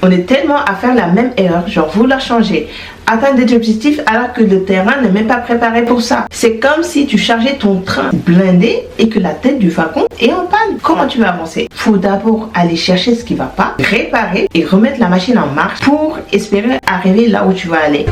On est tellement à faire la même erreur, genre vouloir changer, atteindre des objectifs alors que le terrain n'est même pas préparé pour ça. C'est comme si tu chargeais ton train blindé et que la tête du wagon est en panne. Comment tu vas avancer? Faut d'abord aller chercher ce qui va pas, réparer et remettre la machine en marche pour espérer arriver là où tu vas aller.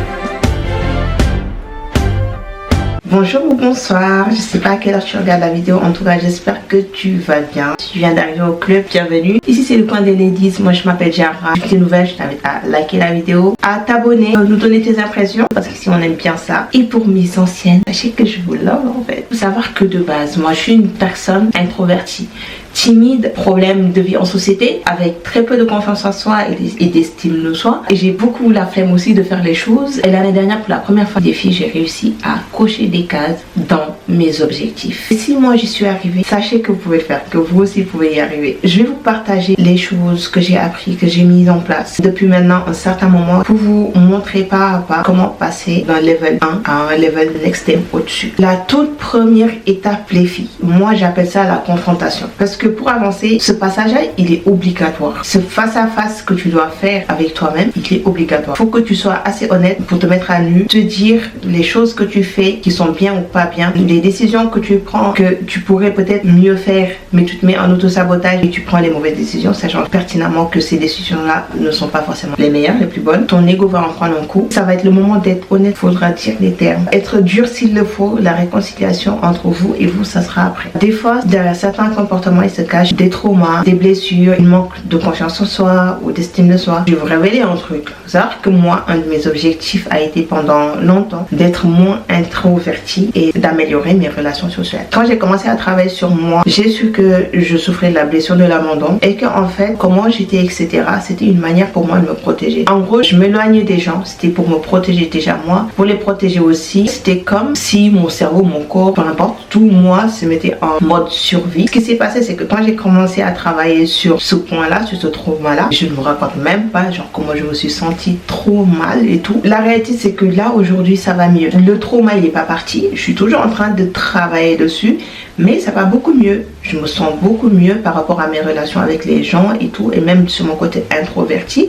Bonjour ou bonsoir, je sais pas à quelle heure tu regardes la vidéo, en tout cas j'espère que tu vas bien. Si tu viens d'arriver au club, bienvenue. Ici c'est le coin des ladies, moi je m'appelle Jara. Si tu es nouvelle, je t'invite à liker la vidéo, à t'abonner, nous donner tes impressions, parce qu'ici on aime bien ça. Et pour mes anciennes, sachez que je vous love en fait. Faut savoir que de base, moi je suis une personne introvertie, timide, problème de vie en société, avec très peu de confiance en soi et d'estime de soi. Et j'ai beaucoup la flemme aussi de faire les choses. Et l'année dernière, pour la première fois des filles, j'ai réussi à cocher des cases dans mes objectifs. Et si moi j'y suis arrivée, sachez que vous pouvez le faire, que vous aussi pouvez y arriver. Je vais vous partager les choses que j'ai appris, que j'ai mises en place depuis maintenant un certain moment pour vous montrer pas à pas comment passer d'un level 1 à un level next step au-dessus. La toute première étape, les filles, moi j'appelle ça la confrontation. Parce que pour avancer, ce passage-là, il est obligatoire. Ce face-à-face que tu dois faire avec toi-même, il est obligatoire. Il faut que tu sois assez honnête pour te mettre à nu, te dire les choses que tu fais qui sont bien ou pas bien, les décisions que tu prends que tu pourrais peut-être mieux faire, mais tu te mets en auto-sabotage et tu prends les mauvaises décisions, sachant pertinemment que ces décisions-là ne sont pas forcément les meilleures, les plus bonnes. Ton ego va en prendre un coup. Ça va être le moment d'être honnête, faudra dire les termes. Être dur s'il le faut, la réconciliation entre vous et vous, ça sera après. Des fois, derrière certains comportements, il se cache des traumas, des blessures, une manque de confiance en soi ou d'estime de soi. Je vais vous révéler un truc. Vous savez que moi, un de mes objectifs a été pendant longtemps d'être moins introverti et d'améliorer mes relations sociales. Quand j'ai commencé à travailler sur moi, j'ai su que je souffrais de la blessure de l'abandon et que en fait, comment j'étais, etc., c'était une manière pour moi de me protéger. En gros, je m'éloignais des gens, c'était pour me protéger déjà moi, pour les protéger aussi. C'était comme si mon cerveau, mon corps, peu importe, tout moi se mettait en mode survie. Ce qui s'est passé, c'est que quand j'ai commencé à travailler sur ce point-là, sur ce trauma-là, je ne me raconte même pas genre comment je me suis sentie trop mal et tout. La réalité, c'est que là, aujourd'hui, ça va mieux. Le trauma, il n'est pas parti. Je suis toujours en train de travailler dessus, mais ça va beaucoup mieux. Je me sens beaucoup mieux par rapport à mes relations avec les gens et tout, et même sur mon côté introverti.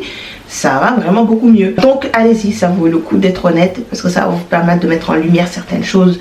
Ça va vraiment beaucoup mieux. Donc allez-y, ça vaut le coup d'être honnête parce que ça va vous permettre de mettre en lumière certaines choses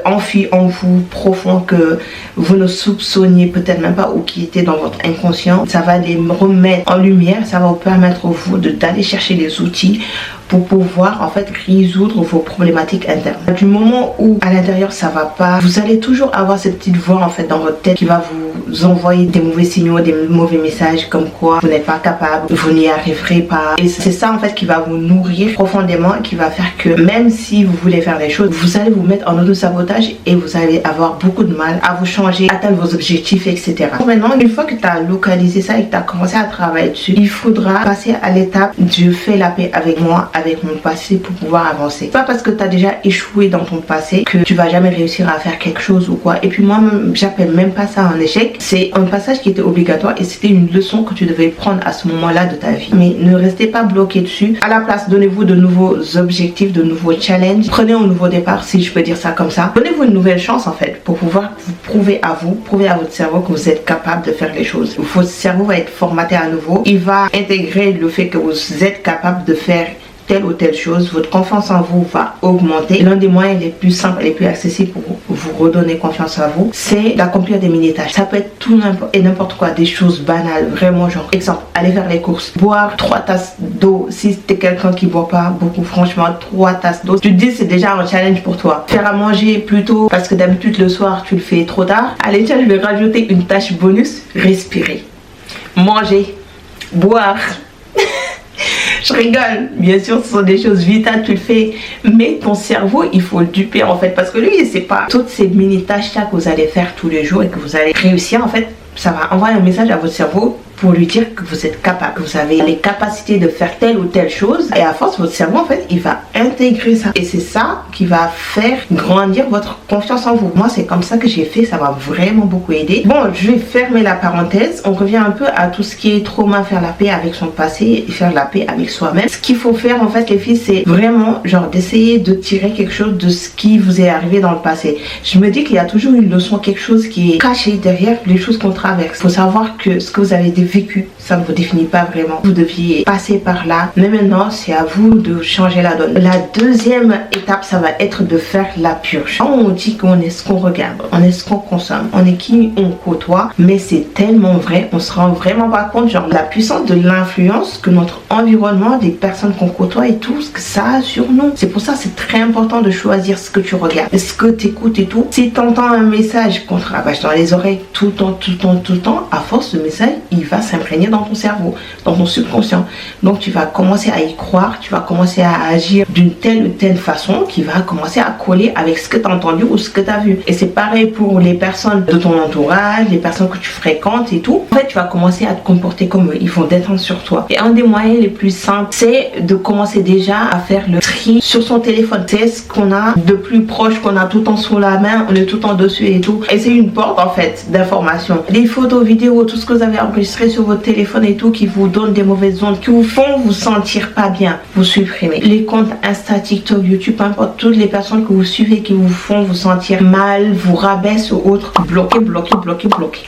enfuies en vous, profond, que vous ne soupçonniez peut-être même pas ou qui étaient dans votre inconscient. Ça va les remettre en lumière, ça va vous permettre vous d'aller chercher les outils pour pouvoir en fait résoudre vos problématiques internes. Du moment où à l'intérieur ça va pas, vous allez toujours avoir cette petite voix en fait dans votre tête qui va vous envoyer des mauvais signaux, des mauvais messages comme quoi vous n'êtes pas capable, vous n'y arriverez pas. Et c'est ça en fait qui va vous nourrir profondément et qui va faire que même si vous voulez faire les choses, vous allez vous mettre en auto-sabotage et vous allez avoir beaucoup de mal à vous changer, atteindre vos objectifs, etc. Maintenant, une fois que tu as localisé ça et que tu as commencé à travailler dessus, il faudra passer à l'étape je fais la paix avec moi, avec mon passé pour pouvoir avancer. Pas parce que tu as déjà échoué dans ton passé que tu vas jamais réussir à faire quelque chose ou quoi. Et puis moi, j'appelle même pas ça un échec. C'est un passage qui était obligatoire et c'était une leçon que tu devais prendre à ce moment-là de ta vie. Mais ne restez pas bloqué dessus. À la place, donnez-vous de nouveaux objectifs, de nouveaux challenges. Prenez un nouveau départ, si je peux dire ça comme ça. Donnez-vous une nouvelle chance en fait pour pouvoir vous prouver à votre cerveau que vous êtes capable de faire les choses. Votre cerveau va être formaté à nouveau. Il va intégrer le fait que vous êtes capable de faire telle ou telle chose, votre confiance en vous va augmenter. L'un des moyens les plus simples et les plus accessibles pour vous redonner confiance en vous, c'est d'accomplir des mini-tâches. Ça peut être tout et n'importe quoi, des choses banales, vraiment genre, exemple, aller faire les courses, boire 3 tasses d'eau, si t'es quelqu'un qui boit pas beaucoup, franchement, 3 tasses d'eau, tu te dis c'est déjà un challenge pour toi. Faire à manger plus tôt, parce que d'habitude le soir tu le fais trop tard. Allez tiens, je vais rajouter une tâche bonus, respirer, manger, boire. Je rigole, bien sûr ce sont des choses vitales, tu le fais, mais ton cerveau il faut le duper en fait, parce que lui c'est pas toutes ces mini tâches là que vous allez faire tous les jours et que vous allez réussir en fait. Ça va envoyer un message à votre cerveau pour lui dire que vous êtes capable, que vous avez les capacités de faire telle ou telle chose, et à force votre cerveau en fait il va intégrer ça et c'est ça qui va faire grandir votre confiance en vous. Moi c'est comme ça que j'ai fait, ça m'a vraiment beaucoup aidé. Bon, je vais fermer la parenthèse, on revient un peu à tout ce qui est trauma, faire la paix avec son passé et faire la paix avec soi-même. Ce qu'il faut faire en fait les filles, c'est vraiment genre d'essayer de tirer quelque chose de ce qui vous est arrivé dans le passé. Je me dis qu'il y a toujours une leçon, quelque chose qui est caché derrière les choses qu'on traverse. Il faut savoir que ce que vous avez vécu, ça ne vous définit pas vraiment. Vous deviez passer par là, mais maintenant c'est à vous de changer la donne. La deuxième étape, ça va être de faire la purge. Quand on dit qu'on est ce qu'on regarde, on est ce qu'on consomme, on est qui on côtoie, mais c'est tellement vrai, on se rend vraiment pas compte, genre la puissance de l'influence que notre environnement, des personnes qu'on côtoie et tout, ce que ça a sur nous. C'est pour ça c'est très important de choisir ce que tu regardes, ce que tu écoutes et tout. Si tu entends un message qu'on te rabâche dans les oreilles tout le temps, à force, ce message, il va s'imprégner dans ton cerveau, dans ton subconscient. Donc tu vas commencer à y croire, tu vas commencer à agir d'une telle ou telle façon qui va commencer à coller avec ce que tu as entendu ou ce que tu as vu. Et c'est pareil pour les personnes de ton entourage, les personnes que tu fréquentes et tout. En fait, tu vas commencer à te comporter comme eux. Ils vont détendre sur toi. Et un des moyens les plus simples, c'est de commencer déjà à faire le tri sur son téléphone. C'est ce qu'on a de plus proche, qu'on a tout le temps sous la main, on est tout le temps dessus et tout. Et c'est une porte en fait d'information. Les photos, vidéos, tout ce que vous avez enregistré sur votre téléphone et tout qui vous donne des mauvaises ondes, qui vous font vous sentir pas bien, vous supprimez. Les comptes Insta, TikTok, YouTube, peu importe, toutes les personnes que vous suivez qui vous font vous sentir mal, vous rabaissent ou autres, bloquez.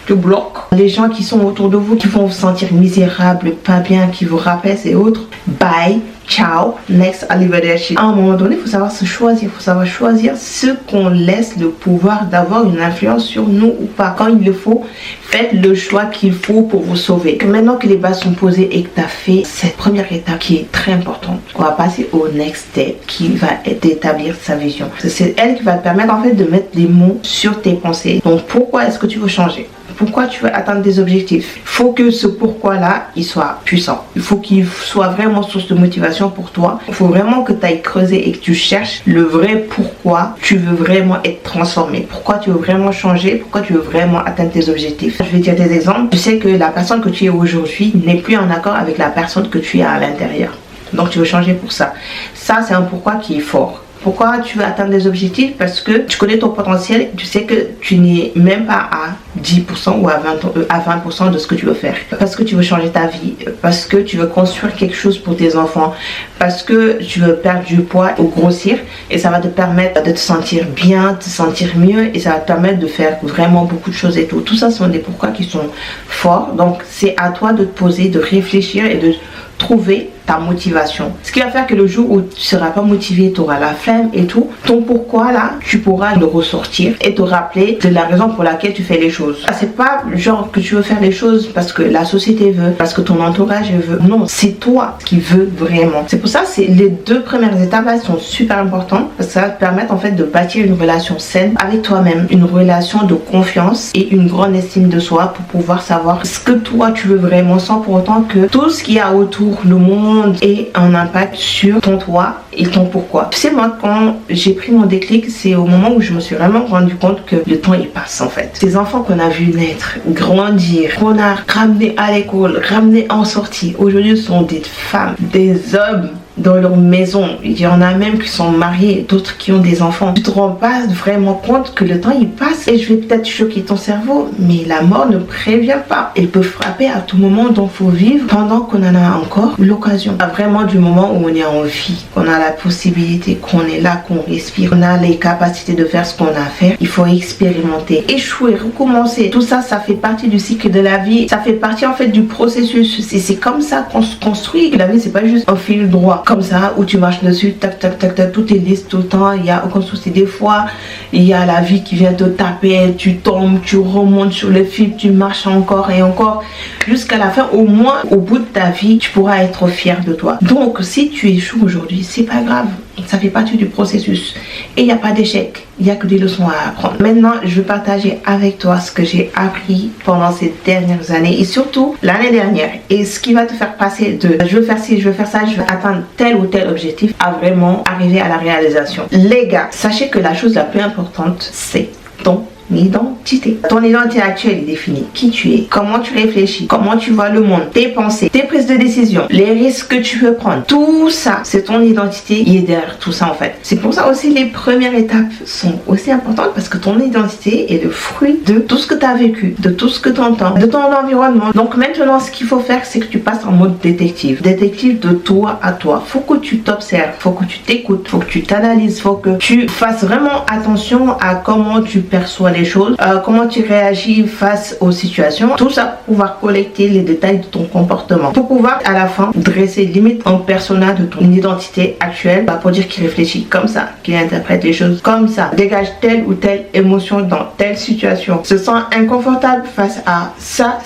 Tu bloques les gens qui sont autour de vous, qui vont vous sentir misérable, pas bien, qui vous rabaissent et autres. Bye. Ciao, next, arrivederci. À un moment donné, il faut savoir se choisir. Il faut savoir choisir ce qu'on laisse le pouvoir d'avoir une influence sur nous ou pas. Quand il le faut, faites le choix qu'il faut pour vous sauver. Maintenant que les bases sont posées et que tu as fait cette première étape qui est très importante, on va passer au next step qui va être d'établir sa vision. C'est elle qui va te permettre en fait de mettre des mots sur tes pensées. Donc pourquoi est-ce que tu veux changer? Pourquoi tu veux atteindre des objectifs? Il faut que ce pourquoi-là, il soit puissant. Il faut qu'il soit vraiment source de motivation pour toi. Il faut vraiment que tu ailles creuser et que tu cherches le vrai pourquoi tu veux vraiment être transformé. Pourquoi tu veux vraiment changer? Pourquoi tu veux vraiment atteindre tes objectifs? Je vais dire des exemples. Tu sais que la personne que tu es aujourd'hui n'est plus en accord avec la personne que tu es à l'intérieur. Donc tu veux changer pour ça. Ça, c'est un pourquoi qui est fort. Pourquoi tu veux atteindre des objectifs? Parce que tu connais ton potentiel, tu sais que tu n'es même pas à 10% ou à 20% de ce que tu veux faire. Parce que tu veux changer ta vie, parce que tu veux construire quelque chose pour tes enfants, parce que tu veux perdre du poids ou grossir, et ça va te permettre de te sentir bien, de te sentir mieux, et ça va te permettre de faire vraiment beaucoup de choses et tout. Tout ça sont des pourquoi qui sont forts. Donc c'est à toi de te poser, de réfléchir et de trouver ta motivation. Ce qui va faire que le jour où tu ne seras pas motivé, tu auras la flemme et tout, ton pourquoi là, tu pourras le ressortir et te rappeler de la raison pour laquelle tu fais les choses. C'est pas genre que tu veux faire les choses parce que la société veut, parce que ton entourage veut. Non, c'est toi qui veux vraiment. C'est pour ça que les deux premières étapes là sont super importantes parce que ça va te permettre en fait de bâtir une relation saine avec toi-même, une relation de confiance et une grande estime de soi pour pouvoir savoir ce que toi tu veux vraiment sans pour autant que tout ce qu'il y a autour, le monde, ait un impact sur ton toi et ton pourquoi. Tu sais, moi quand j'ai pris mon déclic, c'est au moment où je me suis vraiment rendu compte que le temps il passe en fait. Ces enfants qu'on a vu naître, grandir, qu'on a ramenés à l'école, ramenés en sortie, aujourd'hui sont des femmes, des hommes dans leur maison. Il y en a même qui sont mariés, d'autres qui ont des enfants. Tu te rends pas vraiment compte que le temps il passe et je vais peut-être choquer ton cerveau, mais la mort ne prévient pas. Elle peut frapper à tout moment, donc faut vivre pendant qu'on en a encore l'occasion. Vraiment du moment où on est en vie, qu'on a la possibilité, qu'on est là, qu'on respire, qu'on a les capacités de faire ce qu'on a à faire, il faut expérimenter, échouer, recommencer. Tout ça, ça fait partie du cycle de la vie. Ça fait partie en fait du processus. C'est comme ça qu'on se construit. La vie, c'est pas juste un fil droit comme ça où tu marches dessus, tac tac tac tac, tout est lisse tout le temps, il y a aucun souci. Des fois il y a la vie qui vient te taper, tu tombes, tu remontes sur le fil, tu marches encore et encore jusqu'à la fin. Au moins au bout de ta vie tu pourras être fier de toi. Donc si tu échoues aujourd'hui, c'est pas grave, ça fait partie du processus et il n'y a pas d'échec, il n'y a que des leçons à apprendre. Maintenant je vais partager avec toi ce que j'ai appris pendant ces dernières années et surtout l'année dernière, et ce qui va te faire passer de je veux faire ci, je veux faire ça, je veux atteindre tel ou tel objectif à vraiment arriver à la réalisation. Les gars, sachez que la chose la plus importante c'est ton identité. Ton identité actuelle est définie. Qui tu es, comment tu réfléchis, comment tu vois le monde, tes pensées, tes prises de décision, les risques que tu veux prendre. Tout ça, c'est ton identité qui est derrière tout ça en fait. C'est pour ça aussi les premières étapes sont aussi importantes parce que ton identité est le fruit de tout ce que tu as vécu, de tout ce que tu entends, de ton environnement. Donc maintenant, ce qu'il faut faire, c'est que tu passes en mode détective. Détective de toi à toi. Faut que tu t'observes, faut que tu t'écoutes, faut que tu t'analyses, faut que tu fasses vraiment attention à comment tu perçois les les choses, comment tu réagis face aux situations, tout ça pour pouvoir collecter les détails de ton comportement, pour pouvoir à la fin dresser limite un persona de ton identité actuelle, pour dire qu'il réfléchit comme ça, qu'il interprète les choses comme ça, dégage telle ou telle émotion dans telle situation, se sent inconfortable face à ça.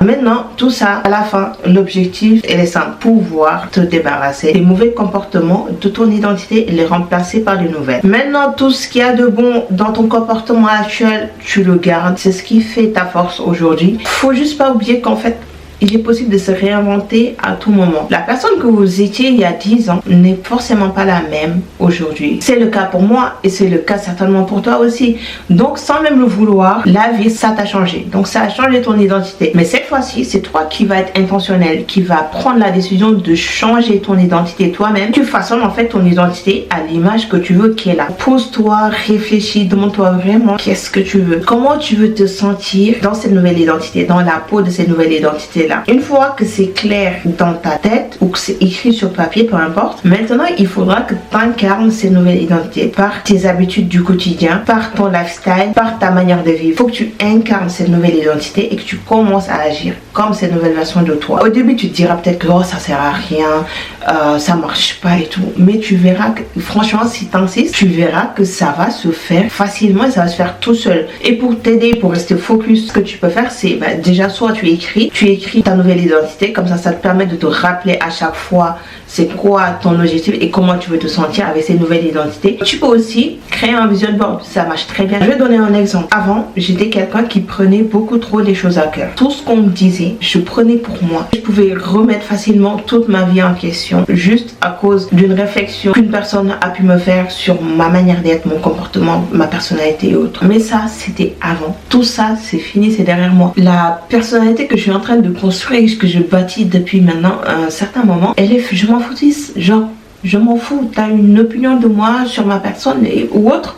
Maintenant, tout ça, à la fin, l'objectif est simple, pouvoir te débarrasser des mauvais comportements de ton identité et les remplacer par de nouvelles. Maintenant, tout ce qu'il y a de bon dans ton comportement actuel, tu le gardes. C'est ce qui fait ta force aujourd'hui. Faut juste pas oublier qu'en fait, il est possible de se réinventer à tout moment. La personne que vous étiez il y a 10 ans n'est forcément pas la même aujourd'hui. C'est le cas pour moi et c'est le cas certainement pour toi aussi. Donc sans même le vouloir, la vie, ça t'a changé. Donc ça a changé ton identité. Mais cette fois-ci, c'est toi qui vas être intentionnel, qui va prendre la décision de changer ton identité toi-même. Tu façonnes en fait ton identité à l'image que tu veux qu'elle est là. Pose-toi, réfléchis, demande-toi vraiment qu'est-ce que tu veux. Comment tu veux te sentir dans cette nouvelle identité, dans la peau de cette nouvelle identité. Une fois que c'est clair dans ta tête ou que c'est écrit sur papier, peu importe, maintenant il faudra que tu incarnes ces nouvelles identités par tes habitudes du quotidien, par ton lifestyle, par ta manière de vivre. Il faut que tu incarnes cette nouvelle identité et que tu commences à agir comme cette nouvelle version de toi. Au début tu te diras peut-être que oh, ça sert à rien, ça marche pas et tout, mais tu verras que franchement si tu insistes, tu verras que ça va se faire facilement et ça va se faire tout seul. Et pour t'aider, pour rester focus, ce que tu peux faire c'est déjà soit tu écris ta nouvelle identité, comme ça te permet de te rappeler à chaque fois c'est quoi ton objectif et comment tu veux te sentir avec ces nouvelles identités. Tu peux aussi créer un vision board, ça marche très bien. Je vais donner un exemple. Avant, j'étais quelqu'un qui prenait beaucoup trop les choses à cœur. Tout ce qu'on me disait, je prenais pour moi. Je pouvais remettre facilement toute ma vie en question juste à cause d'une réflexion qu'une personne a pu me faire sur ma manière d'être, mon comportement, ma personnalité et autres. Mais ça, c'était avant. Tout ça, c'est fini, c'est derrière moi. La personnalité que je suis en train de construire, que je bâtis depuis maintenant un certain moment, elle est, je m'en foutisse, genre je m'en fous, t'as une opinion de moi sur ma personne ou autre,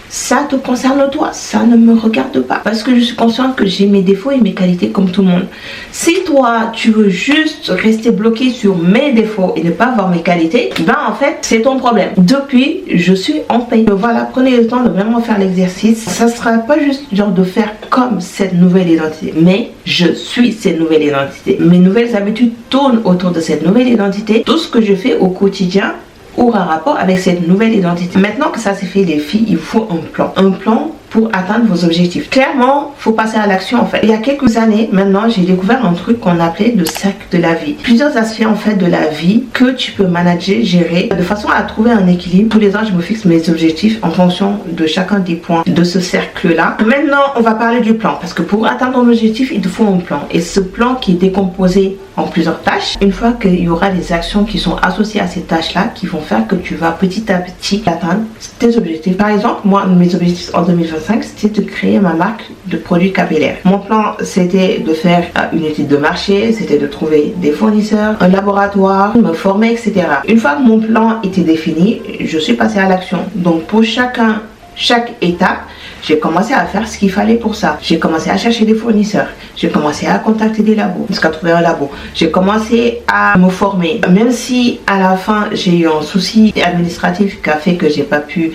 ça te concerne toi, ça ne me regarde pas, parce que je suis consciente que j'ai mes défauts et mes qualités comme tout le monde. Si toi tu veux juste rester bloqué sur mes défauts et ne pas voir mes qualités, ben en fait c'est ton problème. Depuis je suis en paix. Voilà, prenez le temps de vraiment faire l'exercice. Ça sera pas juste genre de faire comme cette nouvelle identité, mais je suis cette nouvelle identité. Mes nouvelles habitudes tournent autour de cette nouvelle identité. Tout ce que je fais au quotidien aura rapport avec cette nouvelle identité. Maintenant que ça c'est fait les filles, il faut un plan. Un plan pour atteindre vos objectifs. Clairement, faut passer à l'action en fait. Il y a quelques années, maintenant, j'ai découvert un truc qu'on appelait le cercle de la vie. Plusieurs aspects en fait de la vie que tu peux manager, gérer, de façon à trouver un équilibre. Tous les ans, je me fixe mes objectifs en fonction de chacun des points de ce cercle-là. Maintenant, on va parler du plan parce que pour atteindre ton objectif, il te faut un plan. Et ce plan qui est décomposé en plusieurs tâches, une fois qu'il y aura des actions qui sont associées à ces tâches-là, qui vont faire que tu vas petit à petit atteindre tes objectifs. Par exemple, moi, mes objectifs en 2025, c'était de créer ma marque de produits capillaires. Mon plan, c'était de faire une étude de marché, c'était de trouver des fournisseurs, un laboratoire, me former, etc. Une fois que mon plan était défini, je suis passée à l'action. Donc pour chaque étape, j'ai commencé à faire ce qu'il fallait pour ça. J'ai commencé à chercher des fournisseurs. J'ai commencé à contacter des labos jusqu'à trouver un labo. J'ai commencé à me former. Même si à la fin j'ai eu un souci administratif qui a fait que j'ai pas pu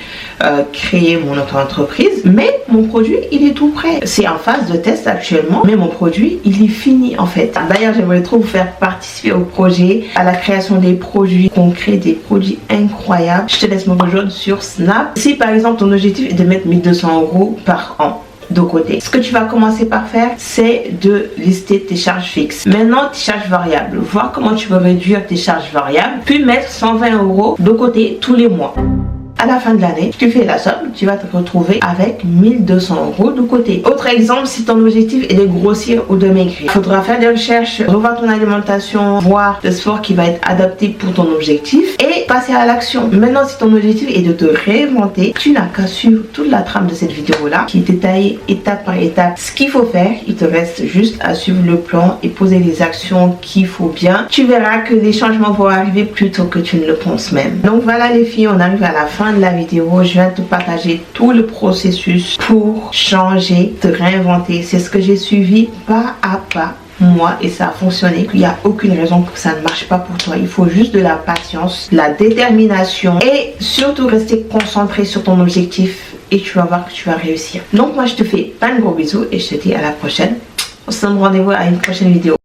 créer mon auto-entreprise, mais mon produit il est tout prêt. C'est en phase de test actuellement, mais mon produit il est fini en fait. D'ailleurs j'aimerais trop vous faire participer au projet, à la création des produits concrets, des produits incroyables. Je te laisse me rejoindre sur Snap. Si par exemple ton objectif est de mettre 1200 € par an de côté, ce que tu vas commencer par faire, c'est de lister tes charges fixes. Maintenant, tes charges variables. Voir comment tu peux réduire tes charges variables, puis mettre 120 € de côté tous les mois. À la fin de l'année, tu fais la somme, tu vas te retrouver avec 1200 € de côté. Autre exemple, si ton objectif est de grossir ou de maigrir, il faudra faire des recherches, revoir ton alimentation, voir le sport qui va être adapté pour ton objectif et passer à l'action. Maintenant, si ton objectif est de te réinventer, tu n'as qu'à suivre toute la trame de cette vidéo-là qui est détaillée étape par étape. Ce qu'il faut faire, il te reste juste à suivre le plan et poser les actions qu'il faut bien. Tu verras que les changements vont arriver plus tôt que tu ne le penses même. Donc voilà les filles, on arrive à la fin de la vidéo. Je viens te partager tout le processus pour changer, te réinventer. C'est ce que j'ai suivi pas à pas moi et ça a fonctionné. Il n'y a aucune raison pour que ça ne marche pas pour toi. Il faut juste de la patience, la détermination et surtout rester concentré sur ton objectif et tu vas voir que tu vas réussir. Donc moi je te fais plein de gros bisous et je te dis à la prochaine. On se donne rendez-vous à une prochaine vidéo.